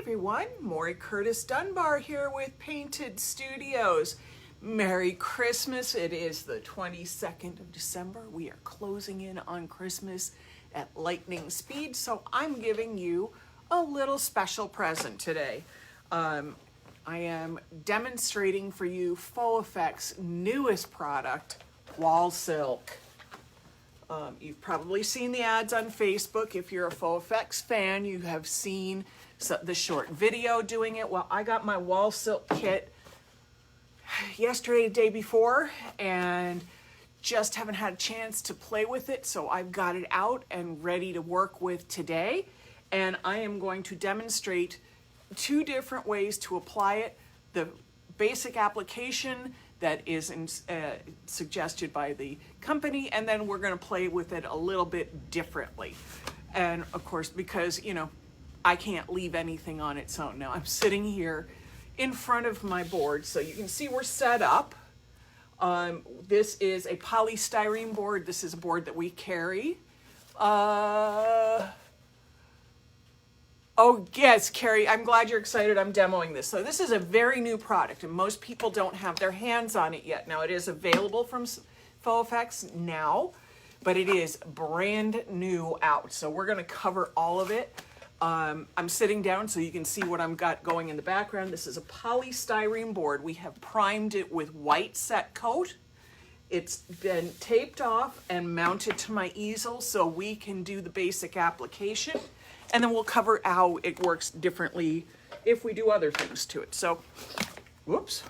everyone, Maury Curtis Dunbar here with Painted Studios. Merry Christmas. It is the 22nd of December. We are closing in on Christmas at lightning speed, so I'm giving you a little special present today. I am demonstrating for you Faux Effects' newest product, Wall Silk. You've probably seen the ads on Facebook. If you're a Faux Effects fan, you have seen the short video doing it. Well, I got my Wall Silk kit yesterday, the day before, and just haven't had a chance to play with it, so I've got it out and ready to work with today. And I am going to demonstrate two different ways to apply it. The basic application that is suggested by the company, and then we're going to play with it a little bit differently. And of course, because I can't leave anything on its own. Now I'm sitting here in front of my board, so you can see we're set up. This is a polystyrene board. This is a board that we carry. Oh yes, Carrie, I'm glad you're excited. I'm demoing this. So this is a very new product, and most people don't have their hands on it yet. Now it is available from Faux Effects now, but it is brand new out. So we're gonna cover all of it. I'm sitting down so you can see what I've got going in the background. This is a polystyrene board. We have primed it with white set coat. It's been taped off and mounted to my easel so we can do the basic application. And then we'll cover how it works differently if we do other things to it. So, whoops,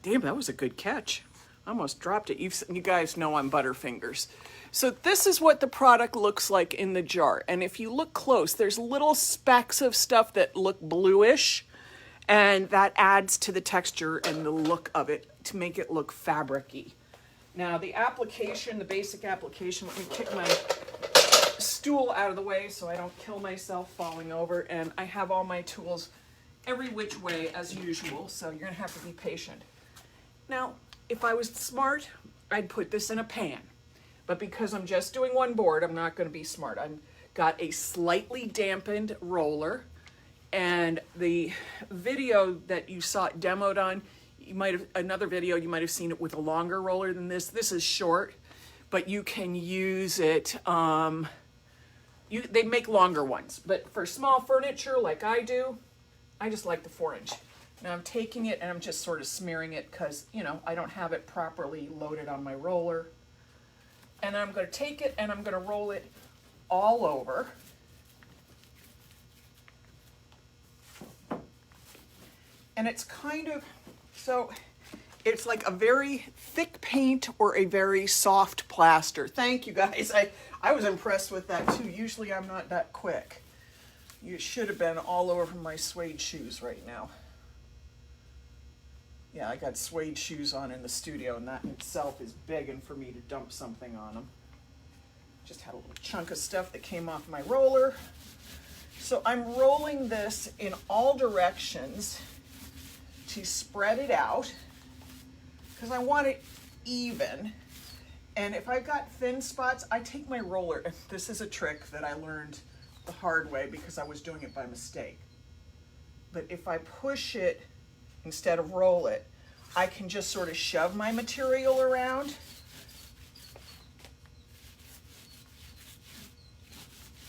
damn, that was a good catch. I almost dropped it. You guys know I'm Butterfingers. So this is what the product looks like in the jar. And if you look close, there's little specks of stuff that look bluish, and that adds to the texture and the look of it to make it look fabric-y. Now the application, the basic application, let me kick my stool out of the way so I don't kill myself falling over, and I have all my tools every which way as usual, so you're gonna have to be patient. Now, if I was smart, I'd put this in a pan, but because I'm just doing one board, I'm not gonna be smart. I've got a slightly dampened roller, and the video that you saw it demoed on, another video, you might have seen it with a longer roller than this. This is short, but you can use it, they make longer ones, but for small furniture like I do, I just like the 4-inch. Now I'm taking it and I'm just sort of smearing it because, I don't have it properly loaded on my roller. And I'm going to take it and I'm going to roll it all over. And it's it's like a very thick paint or a very soft plaster. Thank you guys. I was impressed with that too. Usually I'm not that quick. You should have been all over my suede shoes right now. Yeah, I got suede shoes on in the studio, and that in itself is begging for me to dump something on them. Just had a little chunk of stuff that came off my roller. So I'm rolling this in all directions to spread it out, because I want it even. And if I've got thin spots, I take my roller, and this is a trick that I learned the hard way because I was doing it by mistake. But if I push it instead of roll it, I can just sort of shove my material around.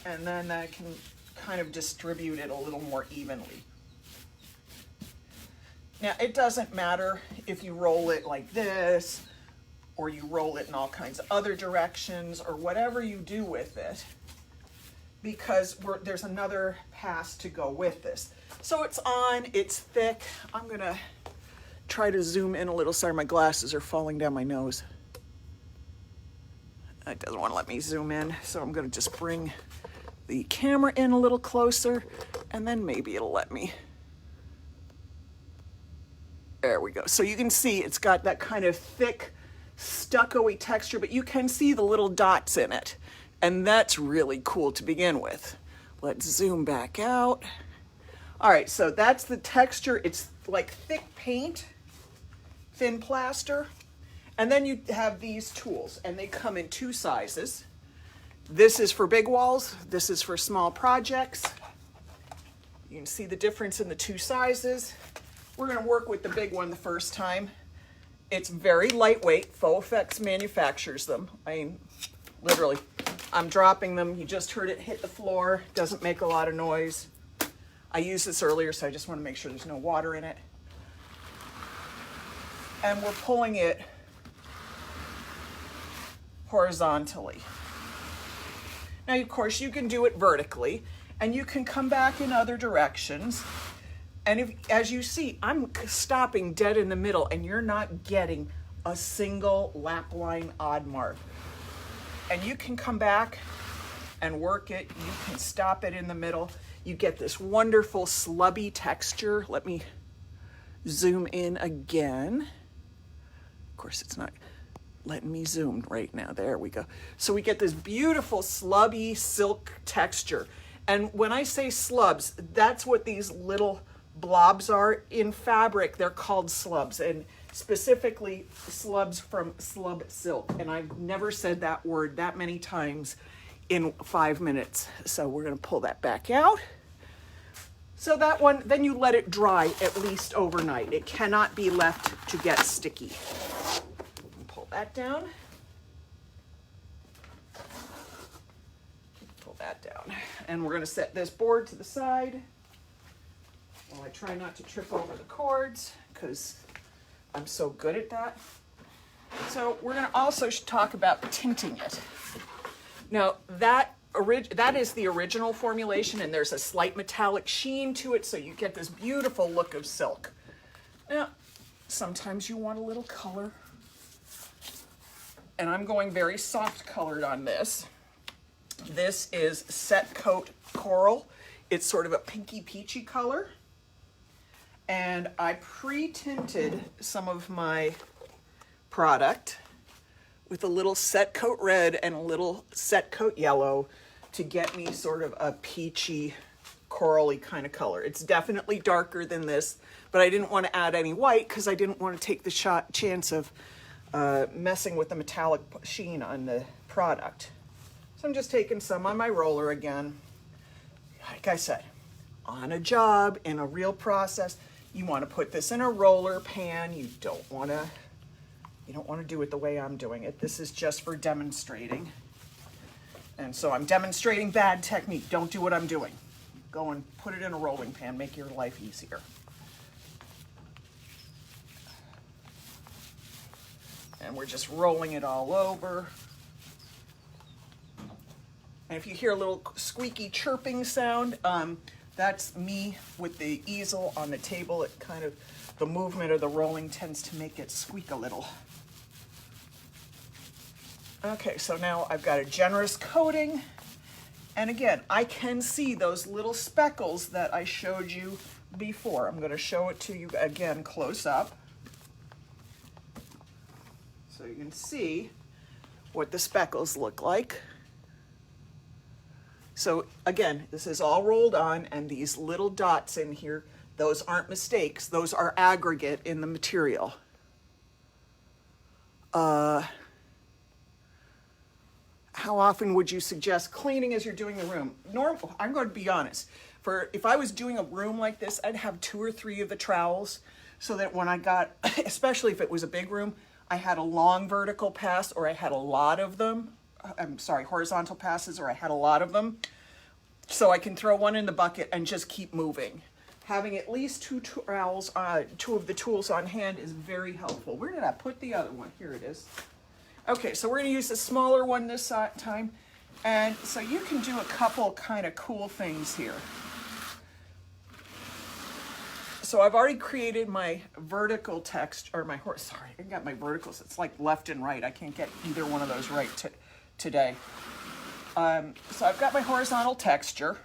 And then I can kind of distribute it a little more evenly. Now, it doesn't matter if you roll it like this, or you roll it in all kinds of other directions, or whatever you do with it, because there's another pass to go with this. So it's on, it's thick. I'm gonna try to zoom in a little. Sorry, my glasses are falling down my nose. It doesn't want to let me zoom in, so I'm gonna just bring the camera in a little closer, and then maybe it'll let me. There we go. So you can see it's got that kind of thick, stucco-y texture, but you can see the little dots in it. And that's really cool to begin with. Let's zoom back out. All right, so that's the texture. It's like thick paint, thin plaster. And then you have these tools, and they come in two sizes. This is for big walls. This is for small projects. You can see the difference in the two sizes. We're going to work with the big one the first time. It's very lightweight. Faux Effects manufactures them. I mean, literally, I'm dropping them. You just heard it hit the floor. Doesn't make a lot of noise. I used this earlier, so I just want to make sure there's no water in it. And we're pulling it horizontally. Now, of course, you can do it vertically, and you can come back in other directions. And if, as you see, I'm stopping dead in the middle, and you're not getting a single lap line odd mark. And you can come back and work it. You can stop it in the middle. You get this wonderful slubby texture. Let me zoom in again. Of course, it's not letting me zoom right now. There we go. So we get this beautiful slubby silk texture. And when I say slubs, that's what these little blobs are. In fabric, they're called slubs, and specifically slubs from slub silk. And I've never said that word that many times in 5 minutes. So we're going to pull that back out. So that one, then you let it dry at least overnight. It cannot be left to get sticky. Pull that down. Pull that down. And we're going to set this board to the side while I try not to trip over the cords, because I'm so good at that. So we're going to also talk about tinting it. Now, that is the original formulation, and there's a slight metallic sheen to it, so you get this beautiful look of silk. Now, sometimes you want a little color, and I'm going very soft colored on this. This is Set Coat Coral. It's sort of a pinky peachy color, and I pre-tinted some of my product with a little Set Coat red and a little Set Coat yellow to get me sort of a peachy, corally kind of color. It's definitely darker than this, but I didn't want to add any white because I didn't want to take the chance of messing with the metallic sheen on the product. So I'm just taking some on my roller again. Like I said, on a job, in a real process, you want to put this in a roller pan. You don't want to do it the way I'm doing it. This is just for demonstrating. And so I'm demonstrating bad technique. Don't do what I'm doing. Go and put it in a rolling pan. Make your life easier. And we're just rolling it all over. And if you hear a little squeaky chirping sound, that's me with the easel on the table. It kind of, the movement of the rolling tends to make it squeak a little. Okay, so now I've got a generous coating. And again, I can see those little speckles that I showed you before. I'm going to show it to you again close up, so you can see what the speckles look like. So again, this is all rolled on, and these little dots in here, those aren't mistakes. Those are aggregate in the material. How often would you suggest cleaning as you're doing the room? I'm going to be honest. If I was doing a room like this, I'd have 2 or 3 of the trowels, so that when I got, especially if it was a big room, I had a long vertical pass, or I had a lot of them. Horizontal passes, or I had a lot of them. So I can throw one in the bucket and just keep moving. Having at least 2 trowels, 2 of the tools on hand is very helpful. Where did I put the other one? Here it is. Okay, so we're going to use a smaller one this time. And so you can do a couple kind of cool things here. So I've already created my vertical text, or I got my verticals. It's like left and right. I can't get either one of those right today. So I've got my horizontal texture.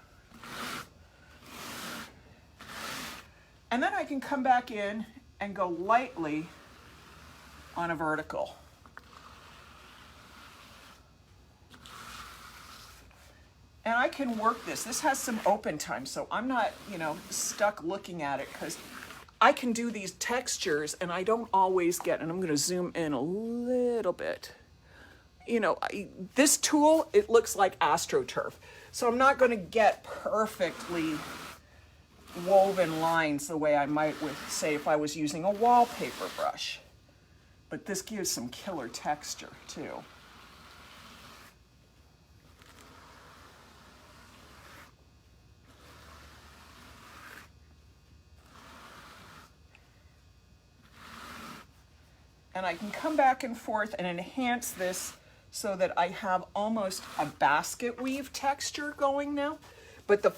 And then I can come back in and go lightly on a vertical. And I can work this. This has some open time, so I'm not, stuck looking at it, because I can do these textures, and I don't always get, and I'm going to zoom in a little bit. This tool, it looks like AstroTurf, so I'm not going to get perfectly woven lines the way I might with, say, if I was using a wallpaper brush. But this gives some killer texture too. And I can come back and forth and enhance this so that I have almost a basket weave texture going now. But the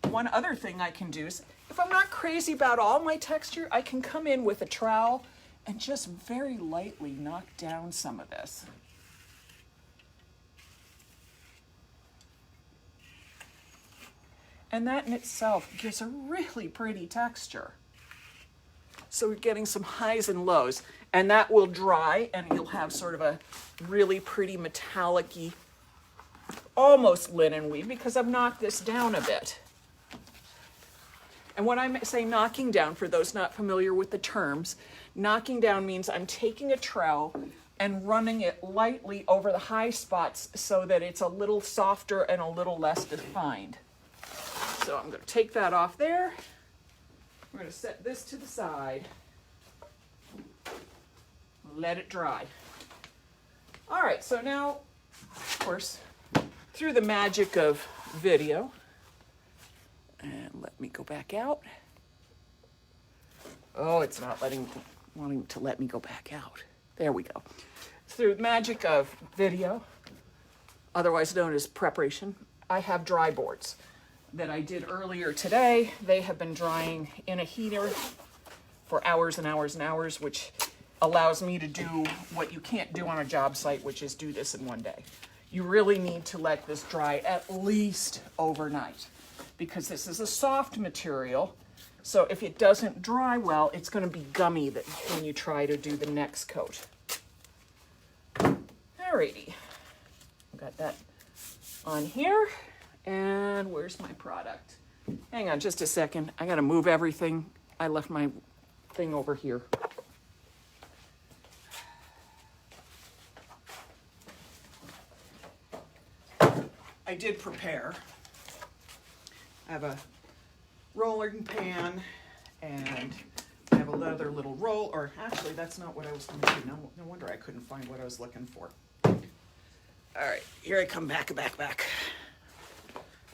one other thing I can do is, if I'm not crazy about all my texture, I can come in with a trowel and just very lightly knock down some of this. And that in itself gives a really pretty texture. So we're getting some highs and lows, and that will dry and you'll have sort of a really pretty metallic-y, almost linen weave because I've knocked this down a bit. And when I say knocking down, for those not familiar with the terms, knocking down means I'm taking a trowel and running it lightly over the high spots so that it's a little softer and a little less defined. So I'm going to take that off there. We're going to set this to the side. Let it dry. All right, so now, of course, through the magic of video, and let me go back out. Oh, it's not wanting to let me go back out. There we go. Through the magic of video, otherwise known as preparation, I have dry boards that I did earlier today. They have been drying in a heater for hours and hours and hours, which allows me to do what you can't do on a job site, which is do this in one day. You really need to let this dry at least overnight because this is a soft material. So if it doesn't dry well, it's going to be gummy when you try to do the next coat. Alrighty, got that on here. And where's my product? Hang on just a second. I got to move everything. I left my thing over here. I did prepare. I have a rolling pan and I have another little roll, or actually that's not what I was going to do. No wonder I couldn't find what I was looking for. All right, here I come back.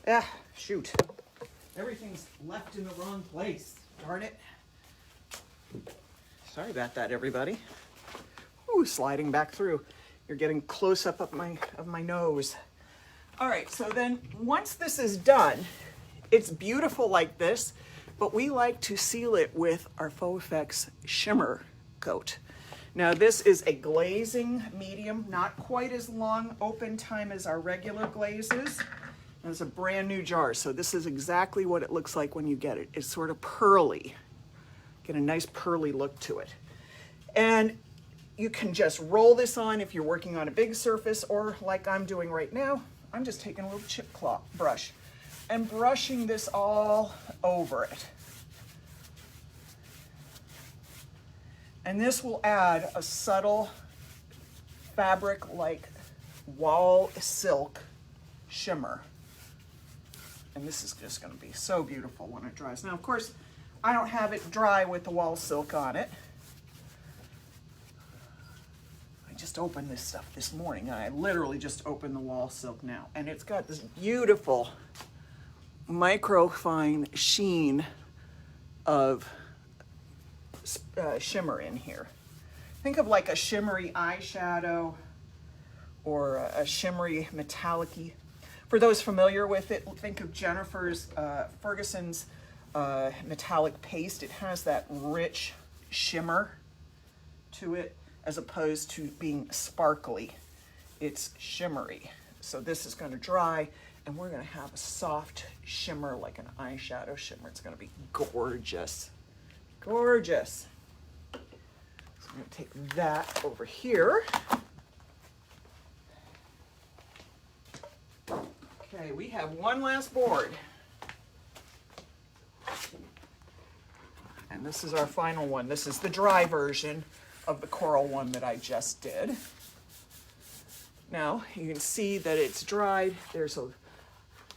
Ah, shoot. Everything's left in the wrong place. Darn it. Sorry about that, everybody. Ooh, sliding back through. You're getting close up of my nose. All right, so then once this is done, it's beautiful like this, but we like to seal it with our Faux Effects Shimmer Coat. Now this is a glazing medium, not quite as long open time as our regular glazes. And it's a brand new jar, so this is exactly what it looks like when you get it. It's sort of pearly. Get a nice pearly look to it. And you can just roll this on if you're working on a big surface, or like I'm doing right now, I'm just taking a little chip cloth brush and brushing this all over it. And this will add a subtle fabric-like wall silk shimmer. And this is just going to be so beautiful when it dries. Now, of course, I don't have it dry with the wall silk on it. I just opened this stuff this morning, and I literally just opened the wall silk now. And it's got this beautiful microfine sheen of shimmer in here. Think of like a shimmery eyeshadow or a shimmery metallic-y. For those familiar with it, think of Jennifer's Ferguson's metallic paste. It has that rich shimmer to it as opposed to being sparkly. It's shimmery. So this is going to dry and we're going to have a soft shimmer like an eyeshadow shimmer. It's going to be gorgeous. Gorgeous. So I'm going to take that over here. Okay, we have one last board. And this is our final one. This is the dry version of the coral one that I just did. Now, you can see that it's dried. There's a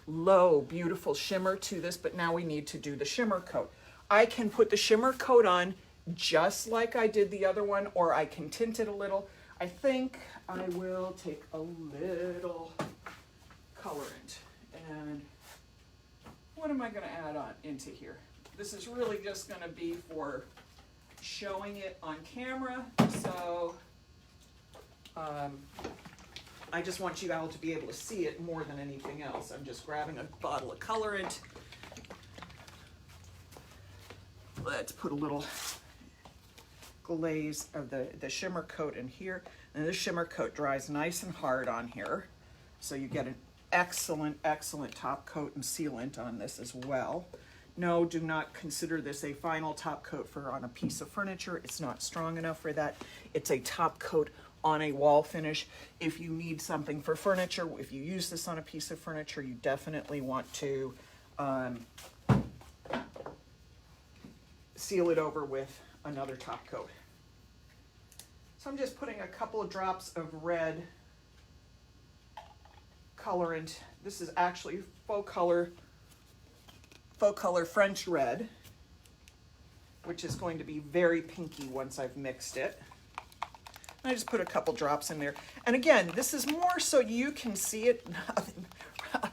low, beautiful shimmer to this, but now we need to do the shimmer coat. I can put the shimmer coat on just like I did the other one, or I can tint it a little. I think I will take a little colorant. And what am I going to add on into here? This is really just going to be for showing it on camera, so I just want you all to be able to see it more than anything else. I'm just grabbing a bottle of colorant. Let's put a little glaze of the shimmer coat in here. And this shimmer coat dries nice and hard on here, so you get an excellent, excellent top coat and sealant on this as well. No, do not consider this a final top coat on a piece of furniture. It's not strong enough for that. It's a top coat on a wall finish. If you need something for furniture, if you use this on a piece of furniture, you definitely want to seal it over with another top coat. So I'm just putting a couple of drops of red colorant. This is actually faux color French red, which is going to be very pinky once I've mixed it. I just put a couple drops in there. And again, this is more so you can see it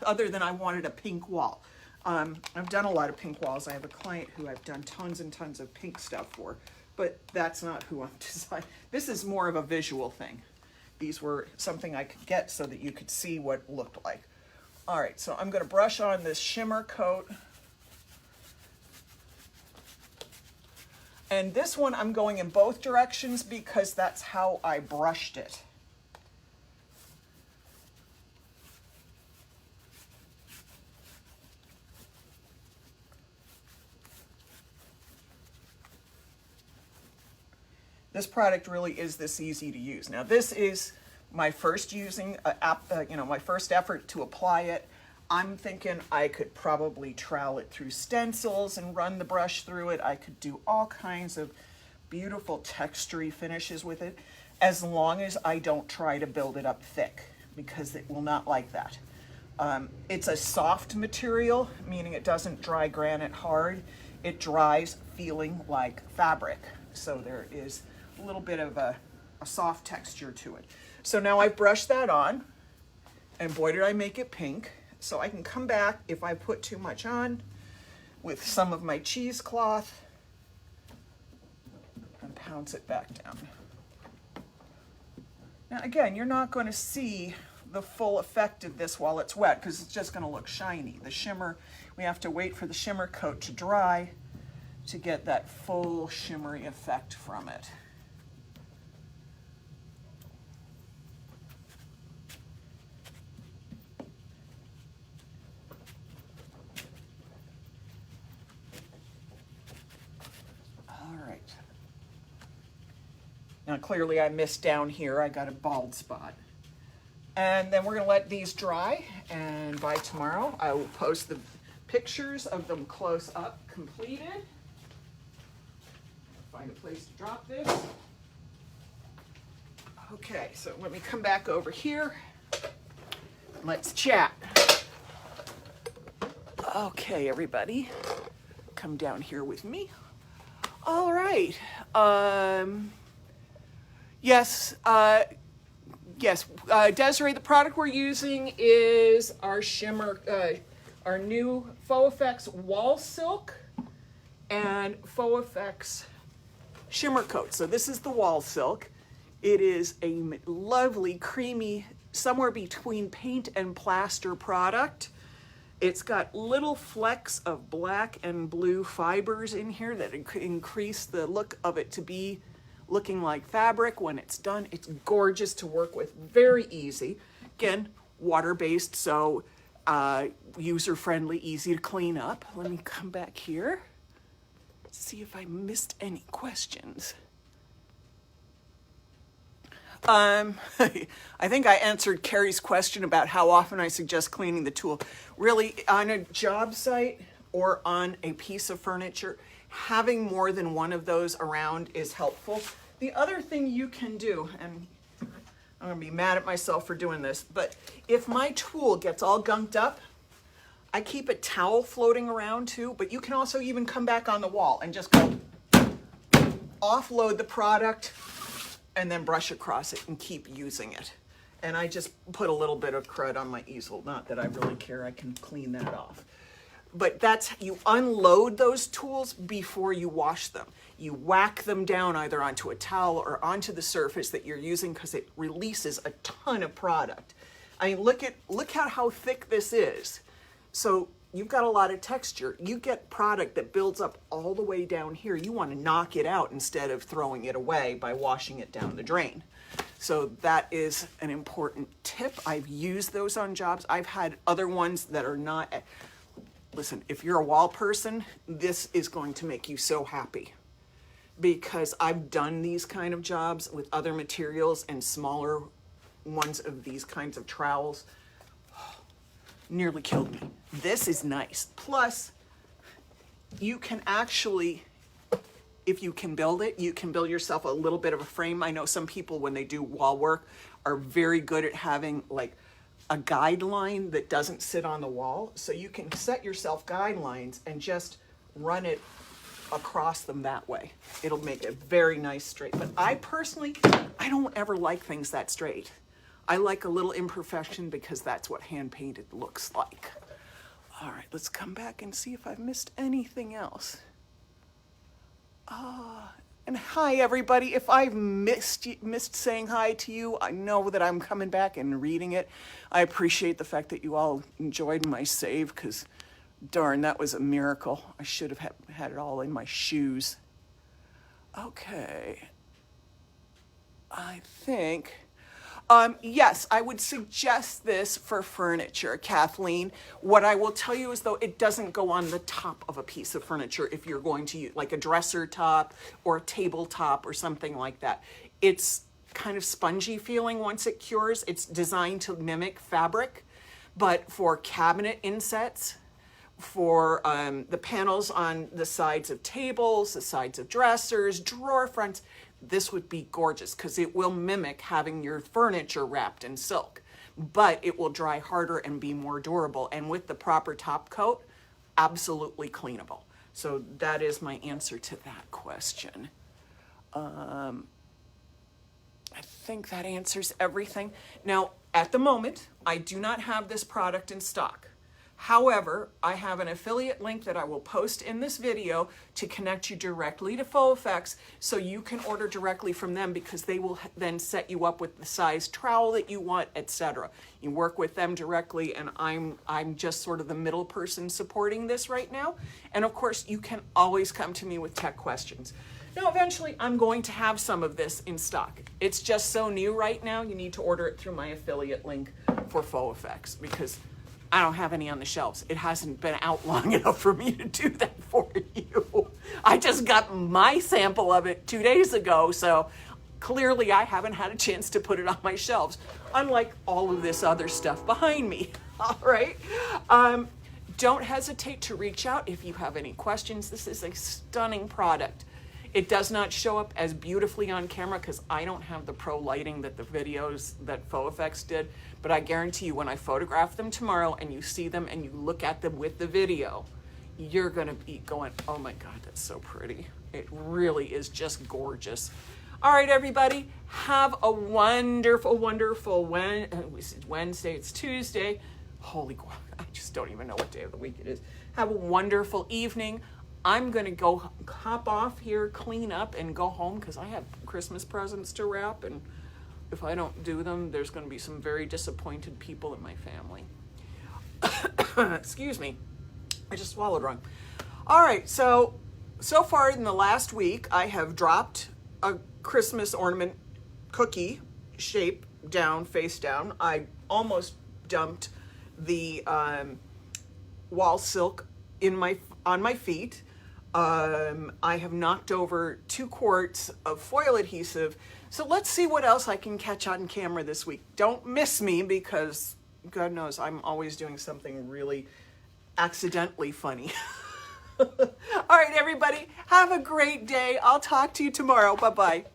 other than I wanted a pink wall. I've done a lot of pink walls. I have a client who I've done tons and tons of pink stuff for, but that's not who I'm designing. This is more of a visual thing. These were something I could get so that you could see what it looked like. All right, so I'm going to brush on this shimmer coat. And this one I'm going in both directions because that's how I brushed it. This product really is this easy to use. Now this is my first my first effort to apply it. I'm thinking I could probably trowel it through stencils and run the brush through it. I could do all kinds of beautiful textury finishes with it, as long as I don't try to build it up thick, because it will not like that. It's a soft material, meaning it doesn't dry granite hard. It dries feeling like fabric. So there is a little bit of a soft texture to it. So now I've brushed that on, and boy did I make it pink. So I can come back if I put too much on with some of my cheesecloth and pounce it back down. Now again, you're not going to see the full effect of this while it's wet because it's just going to look shiny. The shimmer, we have to wait for the shimmer coat to dry to get that full shimmery effect from it. Now clearly I missed down here, I got a bald spot. And then we're gonna let these dry, and by tomorrow I will post the pictures of them close up completed. Find a place to drop this. Okay, so let me come back over here. Let's chat. Okay, everybody, come down here with me. All right. Yes, Desiree, the product we're using is our shimmer, our new Faux Effects Wall Silk and Faux Effects Shimmer Coat. So this is the Wall Silk. It is a lovely, creamy, somewhere between paint and plaster product. It's got little flecks of black and blue fibers in here that increase the look of it to be looking like fabric. When it's done, it's gorgeous to work with, very easy. Again, water-based, so user-friendly, easy to clean up. Let me come back here, see if I missed any questions. I think I answered Carrie's question about how often I suggest cleaning the tool. Really, on a job site or on a piece of furniture, having more than one of those around is helpful. The other thing you can do, and I'm gonna be mad at myself for doing this, but if my tool gets all gunked up, I keep a towel floating around too, but you can also even come back on the wall and just go offload the product and then brush across it and keep using it. And I just put a little bit of crud on my easel. Not that I really care, I can clean that off. But that's, you unload those tools before you wash them. You whack them down either onto a towel or onto the surface that you're using because it releases a ton of product. I mean, look at how thick this is. So you've got a lot of texture. You get product that builds up all the way down here. You want to knock it out instead of throwing it away by washing it down the drain. So that is an important tip. I've used those on jobs. I've had other ones that are not. Listen, if you're a wall person, this is going to make you so happy, because I've done these kind of jobs with other materials and smaller ones of these kinds of trowels. Nearly killed me. This is nice. Plus, you can actually, if you can build it, you can build yourself a little bit of a frame. I know some people, when they do wall work, are very good at having like a guideline that doesn't sit on the wall. So you can set yourself guidelines and just run it across them that way. It'll make it very nice straight. But I personally, I don't ever like things that straight. I like a little imperfection because that's what hand painted looks like. All right, let's come back and see if I've missed anything else. And hi everybody. If I've missed saying hi to you, I know that I'm coming back and reading it. I appreciate the fact that you all enjoyed my save, because darn, that was a miracle. I should have had it all in my shoes. Okay. I think, yes, I would suggest this for furniture, Kathleen. What I will tell you is, though, it doesn't go on the top of a piece of furniture if you're going to use like a dresser top or a tabletop or something like that. It's kind of spongy feeling once it cures. It's designed to mimic fabric, but for cabinet insets, for the panels on the sides of tables, the sides of dressers, drawer fronts, this would be gorgeous because it will mimic having your furniture wrapped in silk, but it will dry harder and be more durable. And with the proper top coat, absolutely cleanable. So that is my answer to that question. I think that answers everything. Now, at the moment, I do not have this product in stock. However, I have an affiliate link that I will post in this video to connect you directly to Faux Effects, so you can order directly from them, because they will then set you up with the size trowel that you want, etc. You work with them directly, and I'm just sort of the middle person supporting this right now. And of course, you can always come to me with tech questions. Now, eventually, I'm going to have some of this in stock. It's just so new right now, you need to order it through my affiliate link for Faux Effects, because I don't have any on the shelves. It hasn't been out long enough for me to do that for you. I just got my sample of it 2 days ago, so clearly I haven't had a chance to put it on my shelves, unlike all of this other stuff behind me. All right. Don't hesitate to reach out if you have any questions. This is a stunning product. It does not show up as beautifully on camera because I don't have the pro lighting that the videos that Faux Effects did, but I guarantee you, when I photograph them tomorrow and you see them and you look at them with the video, you're gonna be going, oh my God, that's so pretty. It really is just gorgeous. All right, everybody, have a wonderful, wonderful Wednesday, it's Tuesday. Holy, I just don't even know what day of the week it is. Have a wonderful evening. I'm gonna go hop off here, clean up, and go home because I have Christmas presents to wrap, and if I don't do them, there's gonna be some very disappointed people in my family. Excuse me, I just swallowed wrong. All right, so far in the last week, I have dropped a Christmas ornament cookie shape down, face down. I almost dumped the wall silk on my feet. I have knocked over 2 quarts of foil adhesive. So let's see what else I can catch on camera this week. Don't miss me, because God knows I'm always doing something really accidentally funny. All right, everybody, have a great day. I'll talk to you tomorrow. Bye-bye.